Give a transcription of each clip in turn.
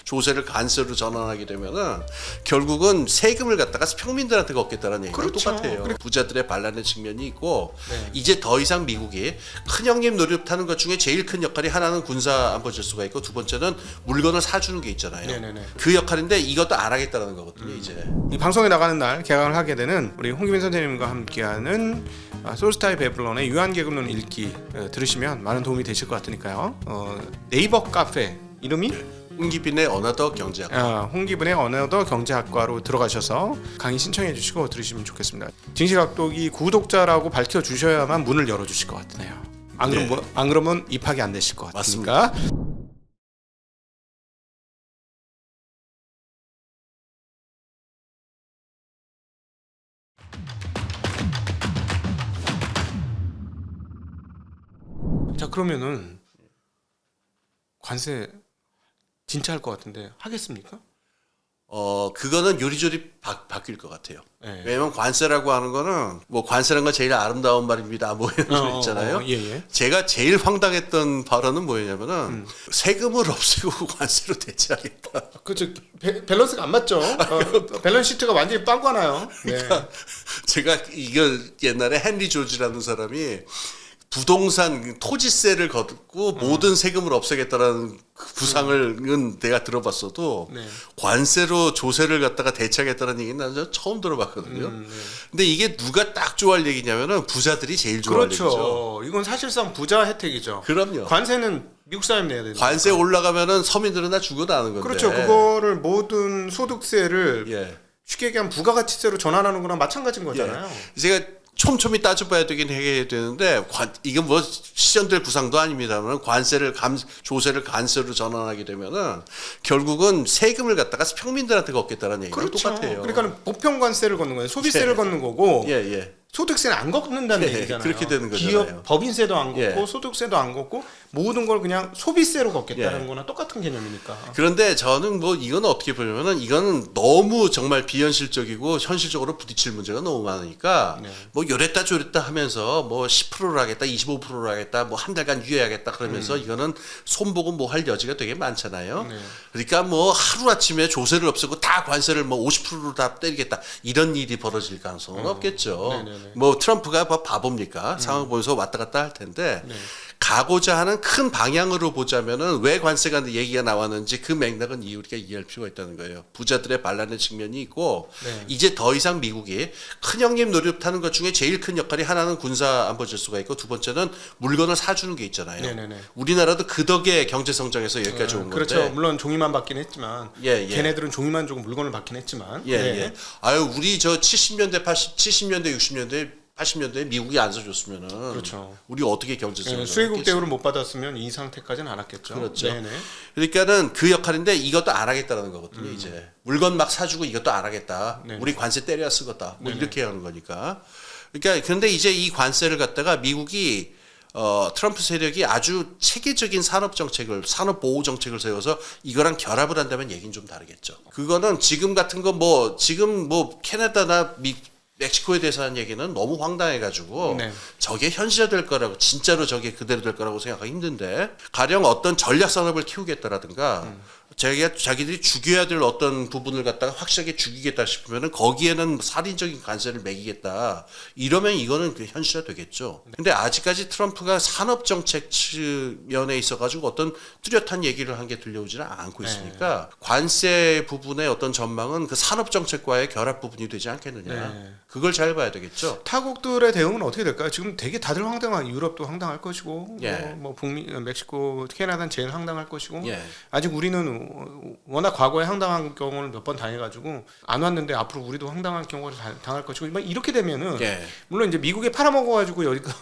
조세를 관세로 전환하게 되면은 결국은 세금을 갖다가 평민들한테 걷겠다는 얘기랑 그렇죠. 똑같아요. 부자들의 반란의 측면이 있고 네. 이제 더 이상 미국이 큰형님 노릇하는 것 중에 제일 큰 역할이 하나는 군사 안보 질서가 있고 두 번째는 물건을 사주는 게 있잖아요. 네네네. 그 역할인데 이것도 안 하겠다는 거거든요. 이제. 이 방송에 나가는 날 개강을 하게 되는 우리 홍기빈 선생님과 함께하는 솔스타이 베블론의 유한계급론 읽기 들으시면 많은 도움이 되실 것 같으니까요. 네이버 카페 이름이 홍기빈의 언어더 경제학. 홍기빈의 언어더 경제학과로 들어가셔서 강의 신청해 주시고 들으시면 좋겠습니다. 진시각독이 구독자라고 밝혀 주셔야만 문을 열어 주실 것 같네요. 안 그러면 입학이 안 되실 것 같으니까. 맞습니다. 자, 그러면은 관세 진짜 할 것 같은데 하겠습니까? 그거는 요리조리 바뀔 것 같아요. 네. 왜냐면 관세라고 하는 거는 뭐 관세라는 건 제일 아름다운 말입니다. 뭐 이런 거 있잖아요. 예. 제가 제일 황당했던 발언은 뭐였냐면은 세금을 없애고 관세로 대체하겠다. 그렇죠. 밸런스가 안 맞죠. 밸런스 시트가 완전히 빵꾸나요. 네. 제가 이걸 옛날에 헨리 조지라는 사람이 부동산 토지세를 걷고 모든 세금을 없애겠다라는 그 구상을 내가 들어봤어도 네. 관세로 조세를 갖다가 대체하겠다는 얘기는 나는 처음 들어봤거든요. 근데 이게 누가 딱 좋아할 얘기냐면은 부자들이 제일 좋아할 얘기죠. 그렇죠. 이건 사실상 부자 혜택이죠. 그럼요. 관세는 미국 사람이 내야 되는 관세 올라가면은 서민들은 다 죽어나는 건데. 그렇죠. 그거를 모든 소득세를 예. 쉽게 얘기하면 부가가치세로 전환하는 거랑 마찬가지인 거잖아요. 제가 촘촘히 따져봐야 되긴 해야 되는데 이건 뭐 시전될 구상도 아닙니다만 조세를 관세로 전환하게 되면은 결국은 세금을 갖다가 평민들한테 걷겠다는 얘기랑 그렇죠. 똑같아요. 그러니까 보편관세를 걷는 거예요. 소비세를 걷는 거고 예. 소득세는 안 걷는다는 예, 얘기잖아요. 그렇게 되는 거잖아요. 기업 법인세도 안 걷고 예. 소득세도 안 걷고 모든 걸 그냥 소비세로 걷겠다는 거나 똑같은 개념이니까. 그런데 저는 뭐 이건 어떻게 보냐면은 이거는 너무 정말 비현실적이고 현실적으로 부딪힐 문제가 너무 많으니까 뭐 요랬다 저랬다 하면서 뭐 10%를 하겠다, 25%를 하겠다, 뭐 한 달간 유예하겠다 그러면서 이거는 손보고 뭐 할 여지가 되게 많잖아요. 그러니까 뭐 하루 아침에 조세를 없애고 다 관세를 뭐 50%로 다 때리겠다 이런 일이 벌어질 가능성은 없겠죠. 뭐 트럼프가 뭐 바보입니까? 상황 보면서 왔다 갔다 할 텐데. 가고자 하는 큰 방향으로 보자면은 왜 관세가 얘기가 나왔는지 그 맥락은 우리가 이해할 필요가 있다는 거예요. 부자들의 반란의 측면이 있고 이제 더 이상 미국이 큰형님 노릇하는 것 중에 제일 큰 역할이 하나는 군사 안보 질서가 있고 두 번째는 물건을 사주는 게 있잖아요. 우리나라도 그 덕에 경제 성장해서 여기까지 온 건데. 그렇죠. 물론 종이만 받긴 했지만 예. 걔네들은 종이만 주고 물건을 받긴 했지만. 예. 아유 우리 저 70년대 60년대 80년대에 미국이 안 사줬으면은 그렇죠. 우리 어떻게 경제성을 수혜국 대우를 못 받았으면 이 상태까지는 안 왔겠죠. 그렇죠. 그러니까는 그 역할인데 이것도 안 하겠다는 거거든요. 이제 물건 막 사주고 이것도 안 하겠다. 우리 관세 때려 쓰겠다. 뭐 이렇게 하는 거니까. 그러니까 그런데 이제 이 관세를 갖다가 미국이 트럼프 세력이 아주 체계적인 산업 보호 정책을 세워서 이거랑 결합을 한다면 얘기는 좀 다르겠죠. 그거는 지금 같은 거 지금 캐나다나 멕시코에 대해서 한 얘기는 너무 황당해가지고 저게 현실화될 거라고 진짜로 저게 그대로 될 거라고 생각하기 힘든데 가령 어떤 전략 산업을 키우겠다라든가 자기들이 죽여야 될 어떤 부분을 갖다가 확실하게 죽이겠다 싶으면은 거기에는 살인적인 관세를 매기겠다 이러면 이거는 현실화 되겠죠. 근데 아직까지 트럼프가 산업 정책 면에 있어가지고 어떤 뚜렷한 얘기를 한 게 들려오지는 않고 있으니까 관세 부분의 어떤 전망은 그 산업 정책과의 결합 부분이 되지 않겠느냐. 그걸 잘 봐야 되겠죠. 타국들의 대응은 어떻게 될까요? 지금 되게 다들 황당한 유럽도 황당할 것이고 뭐 북미 멕시코 캐나다는 제일 황당할 것이고 아직 우리는 워낙 과거에 황당한 경우를 몇 번 당해가지고 안 왔는데 앞으로 우리도 황당한 경우를 당할 것이고 이렇게 되면은 물론 이제 미국에 팔아먹어가지고 여기가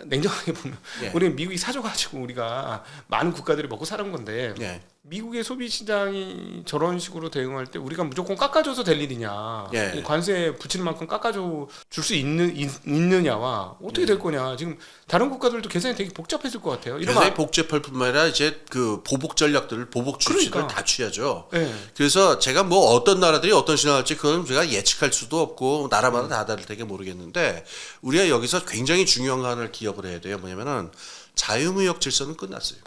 냉정하게 보면 우리는 미국이 사줘가지고 우리가 많은 국가들이 먹고 사는 건데 미국의 소비 시장이 저런 식으로 대응할 때 우리가 무조건 깎아줘서 될 일이냐 이 관세 붙일 만큼 깎아줘 줄 수 있느냐와 어떻게 될 거냐 지금 다른 국가들도 계산이 되게 복잡해질 것 같아요. 계산이 복잡할 뿐만 아니라 이제 그 보복 전략들을 보복 주식을 다 취하죠. 그래서 제가 뭐 어떤 나라들이 어떤 신앙할지 그건 제가 예측할 수도 없고 나라마다 다 다를 테게 모르겠는데 우리가 여기서 굉장히 중요한 거 하나를 기억을 해야 돼요. 뭐냐면은 자유무역 질서는 끝났어요.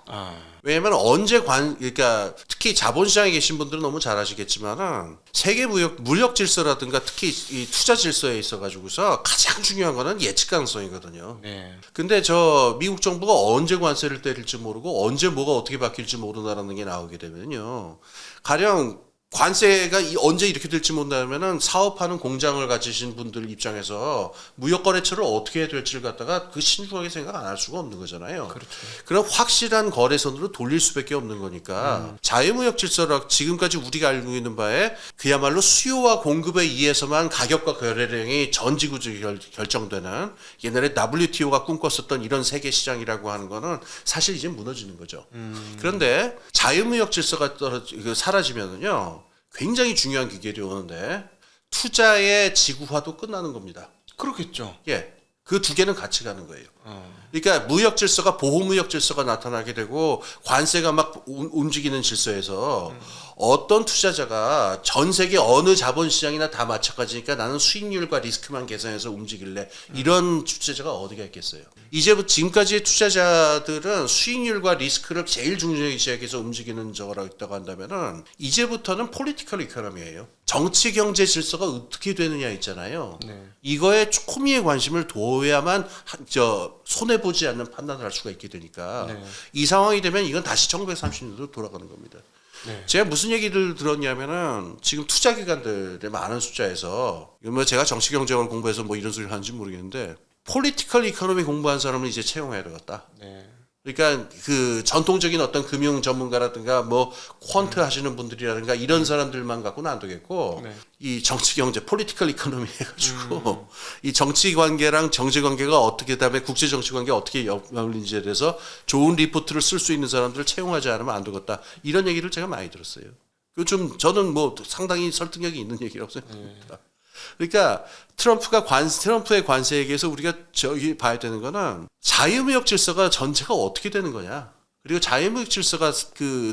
왜냐면 그러니까 특히 자본시장에 계신 분들은 너무 잘 아시겠지만은 세계 무역 질서라든가 특히 이 투자 질서에 있어 가지고서 가장 중요한 거는 예측 가능성이거든요. 네. 근데 미국 정부가 언제 관세를 때릴지 모르고 언제 뭐가 어떻게 바뀔지 모른다라는 게 나오게 되면요. 가령 관세가 언제 이렇게 될지 모른다면은 사업하는 공장을 가지신 분들 입장에서 무역 거래처를 어떻게 해야 될지를 갖다가 그 신중하게 생각 안 할 수가 없는 거잖아요. 그렇죠. 그럼 확실한 거래선으로 돌릴 수밖에 없는 거니까 자유무역 질서라 지금까지 우리가 알고 있는 바에 그야말로 수요와 공급에 의해서만 가격과 거래량이 전지구적으로 결정되는 옛날에 WTO가 꿈꿨었던 이런 세계 시장이라고 하는 거는 사실 이제 무너지는 거죠. 그런데 자유무역 질서가 사라지면은요. 굉장히 중요한 기결이 오는데 투자의 지구화도 끝나는 겁니다. 그렇겠죠. 예. 그 두 개는 같이 가는 거예요. 그러니까 무역 질서가 보호무역 질서가 나타나게 되고 관세가 막 움직이는 질서에서 어떤 투자자가 전 세계 어느 자본시장이나 다 마찬가지니까 나는 수익률과 리스크만 계산해서 움직일래 이런 투자자가 어디가 있겠어요. 이제부터 지금까지의 투자자들은 수익률과 리스크를 제일 중요시해서 움직이는 저거라고 있다고 한다면은 이제부터는 폴리티컬 이코노미예요. 정치 경제 질서가 어떻게 되느냐 있잖아요. 네. 이거에 초미의 관심을 둬야만 손해 보지 않는 판단을 할 수가 있게 되니까 네. 이 상황이 되면 이건 다시 1930년대로 돌아가는 겁니다. 네. 제가 무슨 얘기를 들었냐면은 지금 투자 기관들의 많은 숫자에서 뭐 제가 정치 경제학을 공부해서 뭐 이런 소리를 하는지 모르겠는데 폴리티컬 이코노미 공부한 사람은 이제 채용해야 되겠다. 네. 그러니까 그 전통적인 어떤 금융 전문가라든가 뭐 퀀트 하시는 분들이라든가 이런 사람들만 갖고는 안 되겠고 네. 이 정치 경제 폴리티컬 이코노미 해가지고 이 정치 관계랑 정치 관계가 어떻게 그다음에 국제 정치 관계 어떻게 연결되는지에 대해서 좋은 리포트를 쓸 수 있는 사람들을 채용하지 않으면 안 되겠다 이런 얘기를 제가 많이 들었어요. 그 좀 저는 뭐 상당히 설득력이 있는 얘기라고 생각합니다. 그러니까 트럼프의 관세에 대해서 우리가 저기 봐야 되는 거는 자유무역 질서가 전체가 어떻게 되는 거냐. 그리고 자유무역 질서가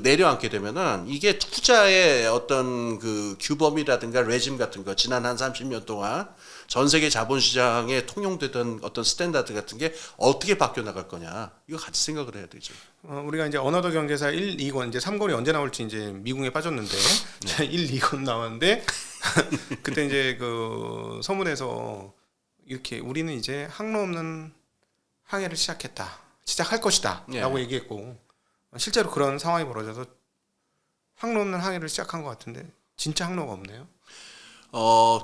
내려앉게 되면은 이게 투자의 어떤 규범이라든가 레짐 같은 거 지난 한 30년 동안 전 세계 자본시장에 통용되던 어떤 스탠다드 같은 게 어떻게 바뀌어 나갈 거냐. 이거 같이 생각을 해야 되죠. 우리가 이제 어너더 경제사 1, 2권 이제 3권이 언제 나올지 이제 미궁에 빠졌는데 1, 2권 나왔는데 그때 이제 그 서문에서 이렇게 우리는 이제 항로 없는 항해를 시작할 것이다라고 얘기했고 실제로 그런 상황이 벌어져서 항로 없는 항해를 시작한 것 같은데 진짜 항로가 없네요.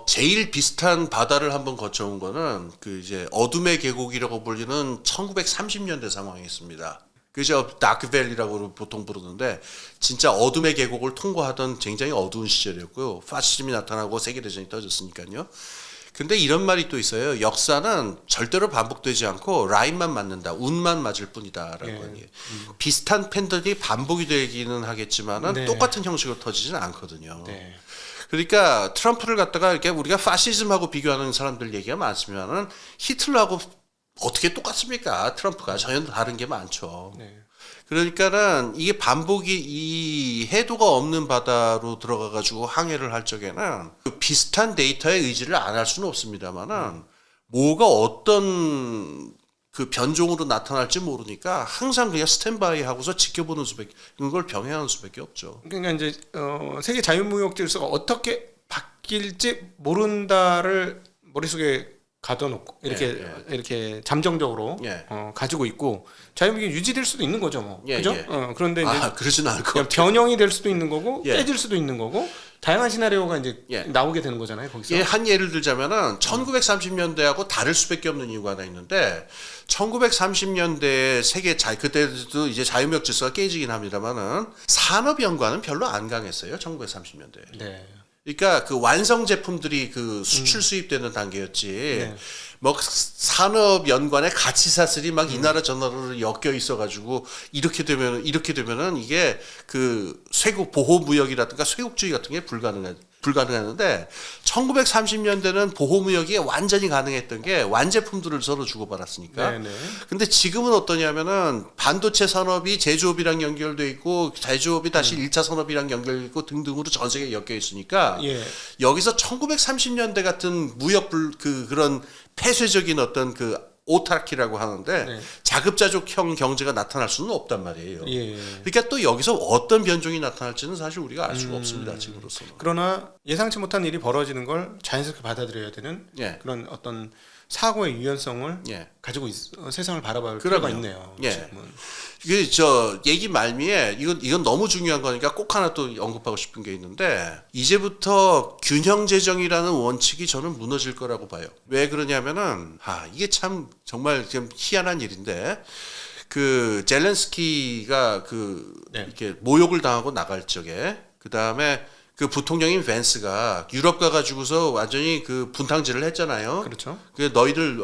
제일 비슷한 바다를 한번 거쳐온 거는 이제 어둠의 계곡이라고 불리는 1930년대 상황이었습니다. 그죠? 다크밸리라고 보통 부르는데 진짜 어둠의 계곡을 통과하던 굉장히 어두운 시절이었고요. 파시즘이 나타나고 세계대전이 터졌으니까요. 근데 이런 말이 또 있어요. 역사는 절대로 반복되지 않고 라인만 맞는다. 운만 맞을 뿐이다라는 거예요. 비슷한 팬들이 반복이 되기는 하겠지만은 네. 똑같은 형식으로 터지지는 않거든요. 네. 그러니까 트럼프를 갖다가 이렇게 우리가 파시즘하고 비교하는 사람들 얘기가 많지만은 히틀러하고 어떻게 똑같습니까? 트럼프가 전혀 다른 게 많죠. 네. 그러니까는 이게 반복이 이 해도가 없는 바다로 들어가 가지고 항해를 할 적에는 그 비슷한 데이터의 의지를 안 할 수는 없습니다만은 뭐가 어떤 변종으로 나타날지 모르니까 항상 그냥 스탠바이 하고서 지켜보는 수밖에 그걸 병행하는 수밖에 없죠. 그러니까 이제 세계 자유무역 질서가 어떻게 바뀔지 모른다를 머릿속에 가둬놓고 이렇게 잠정적으로 가지고 있고 자유무역이 유지될 수도 있는 거죠, 뭐. 그죠? 그런데 이제 그러지는 않을 것 그냥 같아요. 변형이 될 수도 있는 거고 깨질 수도 있는 거고 다양한 시나리오가 이제 나오게 되는 거잖아요, 거기서. 한 예를 들자면은 1930년대하고 다를 수밖에 없는 이유가 하나 있는데 1930년대 그때도 이제 자유무역 질서가 깨지긴 합니다만은 산업 연관은 별로 안 강했어요, 1930년대. 네. 그러니까 완성 제품들이 수출 수입되는 단계였지. 뭐 산업 연관의 가치 사슬이 막 이 나라 저 나라로 엮여 있어가지고 이렇게 되면은 이게 쇄국 보호 무역이라든가 쇄국주의 같은 게 불가능했는데 1930년대는 보호 무역이 완전히 가능했던 게 완제품들을 서로 주고받았으니까. 근데 지금은 어떠냐면은 반도체 산업이 제조업이랑 연결돼 있고 제조업이 다시 1차 산업이랑 연결돼 있고 등등으로 전 세계에 엮여 있으니까 여기서 1930년대 같은 무역 그런 폐쇄적인 어떤 오타키라고 하는데 네. 자급자족형 경제가 나타날 수는 없단 말이에요. 예. 그러니까 또 여기서 어떤 변종이 나타날지는 사실 우리가 알 수가 없습니다. 지금으로서는. 그러나 예상치 못한 일이 벌어지는 걸 자연스럽게 받아들여야 되는 예. 그런 어떤 사고의 유연성을 예. 가지고 세상을 바라볼 필요가 있네요. 예. 지금은. 이게 저 얘기 말미에 이건 너무 중요한 거니까 꼭 하나 또 언급하고 싶은 게 있는데 이제부터 균형 재정이라는 원칙이 저는 무너질 거라고 봐요. 왜 그러냐면은 이게 참 정말 좀 희한한 일인데 그 젤렌스키가 네. 이렇게 모욕을 당하고 나갈 적에 그 다음에 그 부통령인 벤스가 유럽 가가지고서 완전히 그 분탕질을 했잖아요. 그렇죠. 그 너희들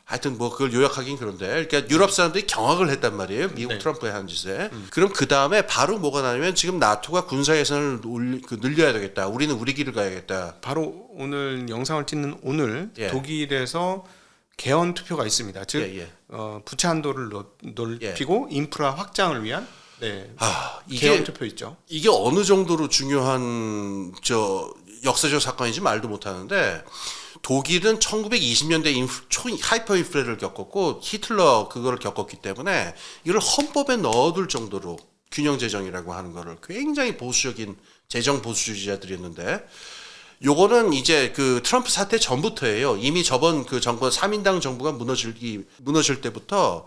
하여튼 뭐 그걸 요약하긴 그런데 그러니까 유럽 사람들이 경악을 했단 말이에요. 미국 네. 트럼프의 한 짓에. 그럼 그 다음에 바로 뭐가 나냐면 지금 나토가 군사 예산을 늘려야 되겠다. 우리는 우리 길을 가야겠다. 바로 오늘 영상을 찍는 오늘 예. 독일에서 개헌 투표가 있습니다. 즉 예. 부채 한도를 높이고 인프라 확장을 위한 개헌 투표 있죠. 이게 어느 정도로 중요한 역사적 사건인지 말도 못하는데 독일은 1920년대 하이퍼 인플레를 겪었고 히틀러 그거를 겪었기 때문에 이걸 헌법에 넣어둘 정도로 균형 재정이라고 하는 거를 굉장히 보수적인 재정 보수주의자들이었는데 요거는 이제 그 트럼프 사태 전부터예요. 이미 저번 그 정부 3인당 정부가 무너질 때부터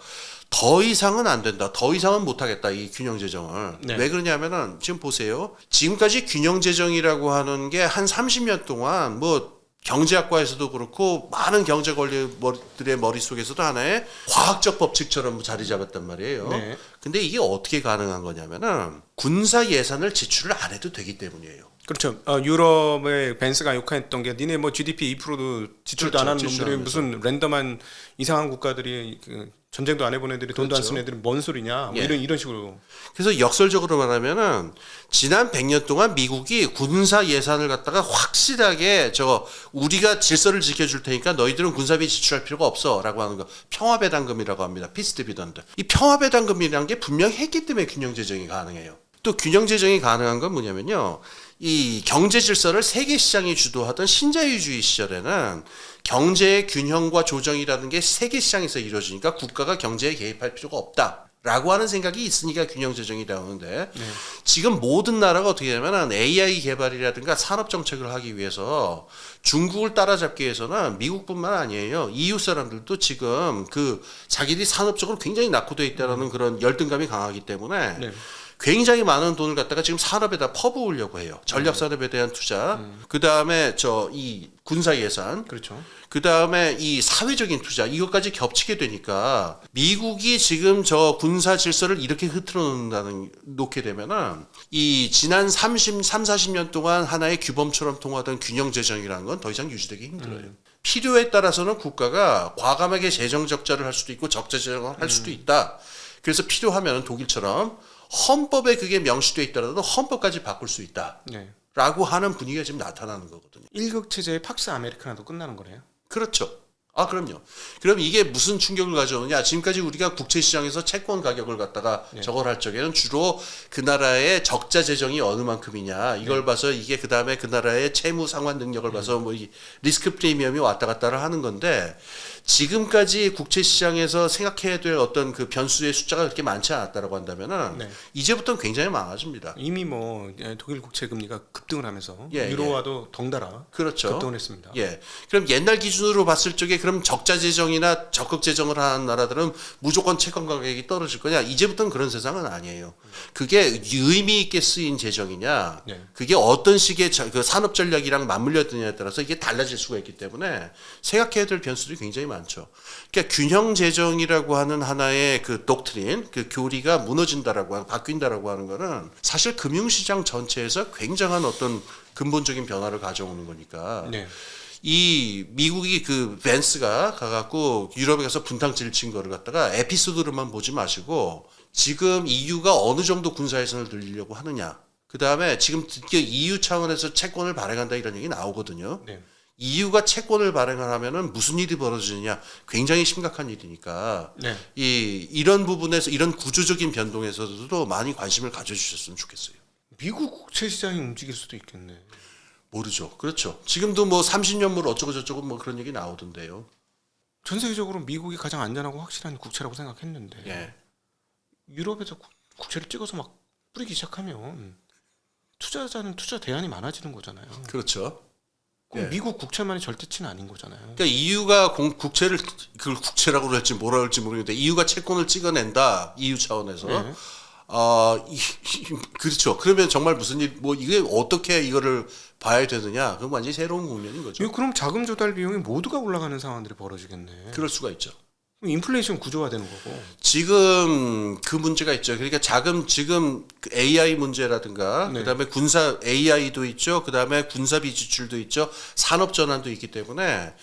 더 이상은 안 된다. 더 이상은 못 하겠다. 이 균형 재정을. 네. 왜 그러냐면은 지금 보세요. 지금까지 균형 재정이라고 하는 게 한 30년 동안 뭐 경제학과에서도 그렇고 많은 경제 권리들의 머릿속에서도 하나의 과학적 법칙처럼 자리 잡았단 말이에요. 네. 근데 이게 어떻게 가능한 거냐면은 군사 예산을 지출을 안 해도 되기 때문이에요. 그렇죠. 유럽의 벤스가 욕했던 게 니네 뭐 GDP 2%도 지출도 안 하는 놈들이 무슨 랜덤한 이상한 국가들이 전쟁도 안 해본 애들이 돈도 안 쓰는 애들이 뭔 소리냐 뭐 이런 식으로. 그래서 역설적으로 말하면은 지난 100년 동안 미국이 군사 예산을 갖다가 확실하게 우리가 질서를 지켜줄 테니까 너희들은 군사비 지출할 필요가 없어라고 하는 거 평화배당금이라고 합니다. 피스 디비던드. 이 평화배당금이라는 게 분명히 했기 때문에 균형 재정이 가능해요. 또 균형 재정이 가능한 건 뭐냐면요. 이 경제 질서를 세계 시장이 주도하던 신자유주의 시절에는 경제의 균형과 조정이라는 게 세계 시장에서 이루어지니까 국가가 경제에 개입할 필요가 없다라고 하는 생각이 있으니까 균형 재정이 나오는데 지금 모든 나라가 어떻게 되냐면 AI 개발이라든가 산업 정책을 하기 위해서 중국을 따라잡기 위해서는 미국뿐만 아니에요. EU 사람들도 지금 자기들이 산업적으로 굉장히 낙후되어 있다는 그런 열등감이 강하기 때문에 굉장히 많은 돈을 갖다가 지금 산업에다 퍼부으려고 해요. 전략 산업에 대한 투자, 그 다음에 이 군사 예산, 그렇죠. 그 다음에 이 사회적인 투자 이것까지 겹치게 되니까 미국이 지금 군사 질서를 이렇게 놓게 되면은 이 지난 40년 동안 하나의 규범처럼 통하던 균형 재정이라는 건 더 이상 유지되기 힘들어요. 필요에 따라서는 국가가 과감하게 재정 적자를 할 수도 있고 적자 재정을 할 수도 있다. 그래서 필요하면 독일처럼 헌법에 그게 명시되어 있더라도 헌법까지 바꿀 수 있다. 라고 하는 분위기가 지금 나타나는 거거든요. 1급 체제의 팍스 아메리카나도 끝나는 거네요. 그렇죠. 그럼요. 그럼 이게 무슨 충격을 가져오느냐. 지금까지 우리가 국제시장에서 채권 가격을 갖다가 저걸 할 적에는 주로 그 나라의 적자 재정이 어느 만큼이냐. 이걸 봐서 이게 그 다음에 그 나라의 채무 상환 능력을 봐서 뭐 리스크 프리미엄이 왔다 갔다를 하는 건데 지금까지 국제시장에서 생각해야 될 어떤 그 변수의 숫자가 그렇게 많지 않았다라고 한다면은 이제부터는 굉장히 많아집니다. 이미 뭐 독일 국채 금리가 급등을 하면서 유로화도 덩달아 급등을 했습니다. 그럼 옛날 기준으로 봤을 적에 그럼 적자 재정이나 적극 재정을 하는 나라들은 무조건 채권 가격이 떨어질 거냐? 이제부터는 그런 세상은 아니에요. 그게 의미 있게 쓰인 재정이냐? 그게 어떤 식의 그 산업 전략이랑 맞물려 드냐에 따라서 이게 달라질 수가 있기 때문에 생각해야 될 변수들이 굉장히 많죠. 그러니까 균형 재정이라고 하는 하나의 그 독트린, 그 교리가 무너진다라고 바뀐다라고 하는 거는 사실 금융시장 전체에서 굉장한 어떤 근본적인 변화를 가져오는 거니까. 이 미국이 그 벤스가 가갖고 유럽에 가서 분탕질 친 거를 갖다가 에피소드로만 보지 마시고 지금 EU가 어느 정도 군사 예산을 늘리려고 하느냐. 그 다음에 지금 드디어 EU 차원에서 채권을 발행한다 이런 얘기 나오거든요. EU가 채권을 발행하면은 무슨 일이 벌어지느냐 굉장히 심각한 일이니까 이런 부분에서 이런 구조적인 변동에서도 많이 관심을 가져주셨으면 좋겠어요. 미국 국채 시장이 움직일 수도 있겠네. 모르죠. 그렇죠. 지금도 뭐 30년물 어쩌고 저쩌고 뭐 그런 얘기 나오던데요. 전 세계적으로 미국이 가장 안전하고 확실한 국채라고 생각했는데 예. 유럽에서 국채를 찍어서 막 뿌리기 시작하면 투자자는 투자 대안이 많아지는 거잖아요. 그렇죠. 그럼 예. 미국 국채만이 절대치는 아닌 거잖아요. 그러니까 EU가 국채를 그걸 국채라고 할지 뭐라 할지 모르겠는데 EU가 채권을 찍어낸다 EU 차원에서 네. 그렇죠. 그러면 정말 무슨 일 뭐 이게 어떻게 이거를 봐야 되느냐? 그건 완전히 새로운 국면인 거죠. 이거 그럼 자금 조달 비용이 모두가 올라가는 상황들이 벌어지겠네. 그럴 수가 있죠. 그럼 인플레이션 구조화되는 거고. 지금 그 문제가 있죠. 그러니까 지금 그 AI 문제라든가 네. 그다음에 군사 AI도 있죠. 그다음에 군사비 지출도 있죠. 산업 전환도 있기 때문에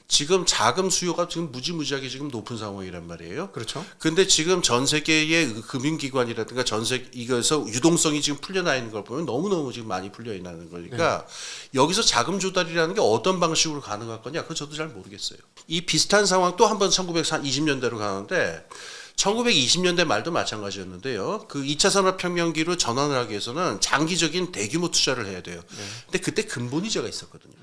지금 자금 수요가 지금 무지무지하게 지금 높은 상황이란 말이에요. 그렇죠. 근데 지금 전 세계의 금융기관이라든가 이거에서 유동성이 지금 풀려나 있는 걸 보면 너무너무 지금 많이 풀려 있는 거니까 여기서 자금 조달이라는 게 어떤 방식으로 가능할 거냐? 그건 저도 잘 모르겠어요. 이 비슷한 상황 또 한 번 1920년대로 가는데 1920년대 말도 마찬가지였는데요. 그 2차 산업혁명기로 전환을 하기 위해서는 장기적인 대규모 투자를 해야 돼요. 근데 그때 근본이자가 있었거든요.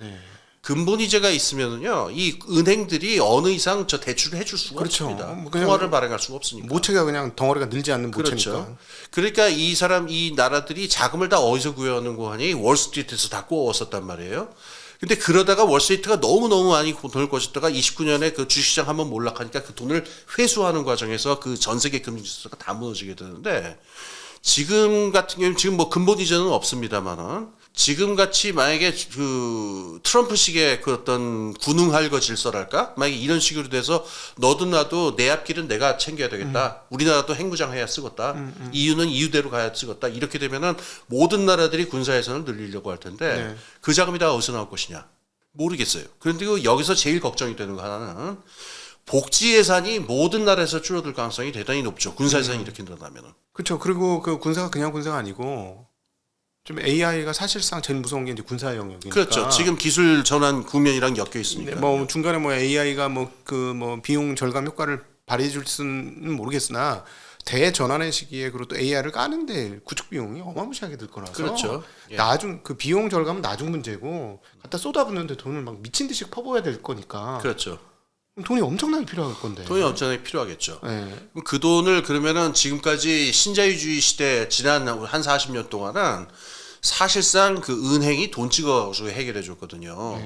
근본이자가 있으면은요, 이 은행들이 어느 이상 저 대출을 해줄 수가 그렇죠. 없습니다. 뭐 그냥 통화를 발행할 수가 없으니까. 모체가 그냥 덩어리가 늘지 않는 모체니까. 그렇죠. 그러니까 이 나라들이 자금을 다 어디서 구해오는고 하니 월스트리트에서 다 구워왔었단 말이에요. 근데 그러다가 월스트리트가 너무너무 많이 돈을 꿔줬다가 29년에 그 주식시장 한번 몰락하니까 그 돈을 회수하는 과정에서 그 전 세계 금융지수가 다 무너지게 되는데 지금 같은 경우는 지금 뭐 근본 이자는 없습니다만은 지금 같이 만약에 그 트럼프식의 그 어떤 군웅할거 질서랄까? 만약에 이런 식으로 돼서 너도 나도 내 앞길은 내가 챙겨야 되겠다. 우리나라도 핵무장 해야 쓰겠다. EU는 EU대로 가야 쓰겠다. 이렇게 되면은 모든 나라들이 군사 예산을 늘리려고 할 텐데 그 자금이 다 어디서 나올 것이냐? 모르겠어요. 그런데 여기서 제일 걱정이 되는 거 하나는 복지 예산이 모든 나라에서 줄어들 가능성이 대단히 높죠. 군사 예산이 이렇게 늘어나면은. 그렇죠. 그리고 그 군사가 그냥 군사가 아니고 좀 AI가 사실상 제일 무서운 게 이제 군사 영역이니까. 그렇죠. 지금 기술 전환 국면이랑 엮여 있으니까. 뭐 중간에 뭐 AI가 뭐 비용 절감 효과를 발휘해 줄 수는 모르겠으나 대전환의 시기에 그리고 또 AI를 까는데 구축 비용이 어마무시하게 들 거라서. 그렇죠. 예. 나중 그 비용 절감은 나중 문제고 갖다 쏟아붓는데 돈을 막 미친 듯이 퍼부어야 될 거니까. 그렇죠. 돈이 엄청나게 필요할 건데. 돈이 엄청나게 필요하겠죠. 네. 그 돈을 그러면은 지금까지 신자유주의 시대 지난 한 40년 동안은 사실상 그 은행이 돈 찍어서 해결해 줬거든요.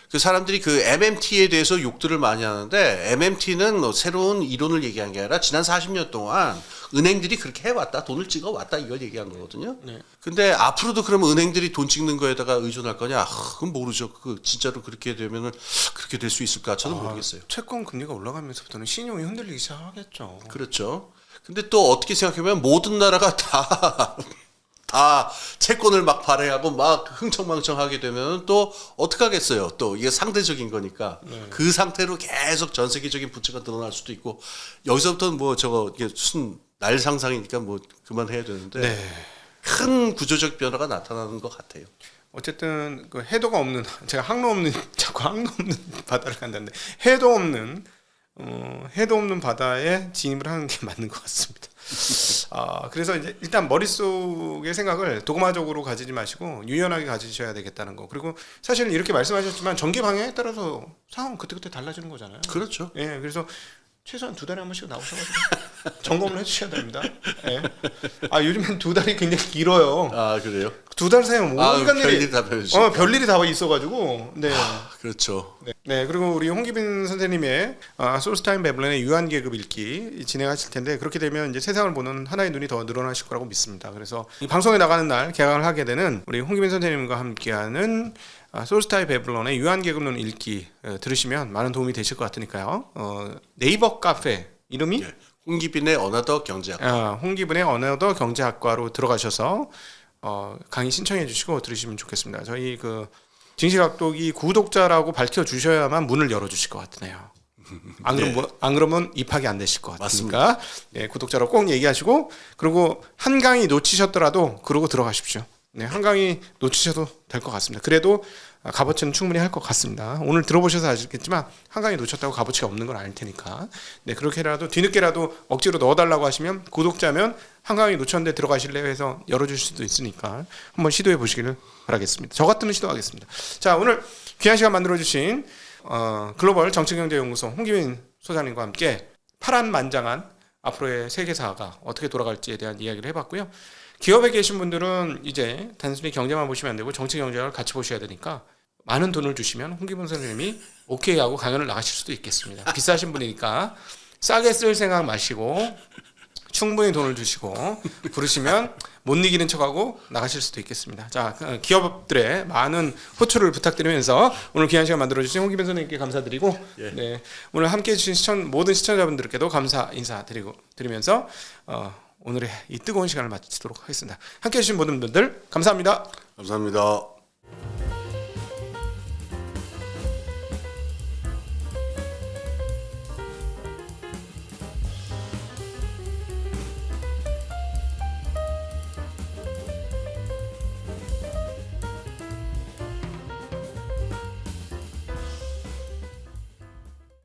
그 사람들이 그 MMT에 대해서 욕들을 많이 하는데 MMT는 새로운 이론을 얘기한 게 아니라 지난 40년 동안 은행들이 그렇게 해왔다, 돈을 찍어왔다 이걸 얘기한 거거든요. 근데 앞으로도 그러면 은행들이 돈 찍는 거에다가 의존할 거냐? 그건 모르죠. 그 진짜로 그렇게 되면은 그렇게 될 수 있을까? 저는 모르겠어요. 채권 금리가 올라가면서부터는 신용이 흔들리기 시작하겠죠. 그렇죠. 근데 또 어떻게 생각해보면 모든 나라가 다 채권을 막 발행하고 막 흥청망청하게 되면 또 어떡하겠어요. 또 이게 상대적인 거니까 그 상태로 계속 전 세계적인 부채가 늘어날 수도 있고 여기서부터는 뭐 이게 무슨 날 상상이니까 뭐 그만해야 되는데 큰 구조적 변화가 나타나는 것 같아요. 어쨌든 그 해도가 없는 제가 자꾸 항로 없는 바다를 간다는데 해도 없는 바다에 진입을 하는 게 맞는 것 같습니다. 그래서 이제 일단 머릿속의 생각을 도그마적으로 가지지 마시고 유연하게 가지셔야 되겠다는 거. 그리고 사실 이렇게 말씀하셨지만 전개 방향에 따라서 상황 그때그때 달라지는 거잖아요. 그렇죠. 예, 그래서 최소한 2달에 한 번씩 나오셔가지고 점검을 해주셔야 됩니다. 예. 요즘엔 2달이 굉장히 길어요. 그래요? 2달 사이에 온갖 일이 별일이 다 있어가지고. 네. 그렇죠. 네, 그리고 우리 홍기빈 선생님의 솔스타인 베블런의 유한 계급 읽기 진행하실 텐데 그렇게 되면 이제 세상을 보는 하나의 눈이 더 늘어나실 거라고 믿습니다. 그래서 이 방송에 나가는 날 개강을 하게 되는 우리 홍기빈 선생님과 함께하는 솔스타인 베블런의 유한 계급론 읽기 들으시면 많은 도움이 되실 것 같으니까요. 네이버 카페 이름이 홍기빈의 언어더 경제학. 홍기빈의 언어더 경제학과로 들어가셔서 강의 신청해 주시고 들으시면 좋겠습니다. 저희 그 진실학독이 구독자라고 밝혀 주셔야만 문을 열어 주실 것 같네요. 안 그러면 입학이 안 되실 것 같으니까 네, 구독자로 꼭 얘기하시고 그리고 한 강의 놓치셨더라도 그러고 들어가십시오. 네, 한 강의 놓치셔도 될 것 같습니다. 그래도 값어치는 충분히 할 것 같습니다. 오늘 들어보셔서 아시겠지만 한 강의 놓쳤다고 값어치가 없는 건 아닐 테니까 네, 그렇게라도 뒤늦게라도 억지로 넣어달라고 하시면 구독자면 한 강의 놓쳤는데 들어가실래요 해서 열어줄 수도 있으니까 한번 시도해 보시기를 바라겠습니다. 저 같으면 시도하겠습니다. 자, 오늘 귀한 시간 만들어주신 글로벌 정치경제연구소 홍기민 소장님과 함께 파란만장한 앞으로의 세계사가 어떻게 돌아갈지에 대한 이야기를 해봤고요. 기업에 계신 분들은 이제 단순히 경제만 보시면 안 되고 정치 경제를 같이 보셔야 되니까 많은 돈을 주시면 홍기문 선생님이 오케이 하고 강연을 나가실 수도 있겠습니다. 비싸신 분이니까 싸게 쓸 생각 마시고 충분히 돈을 주시고 부르시면 못 이기는 척하고 나가실 수도 있겠습니다. 자, 기업들의 많은 호출을 부탁드리면서 오늘 귀한 시간 만들어주신 홍기문 선생님께 감사드리고 네, 오늘 함께해 주신 모든 시청자분들께도 감사 인사드리면서 오늘의 이 뜨거운 시간을 마치도록 하겠습니다. 함께해 주신 모든 분들 감사합니다. 감사합니다.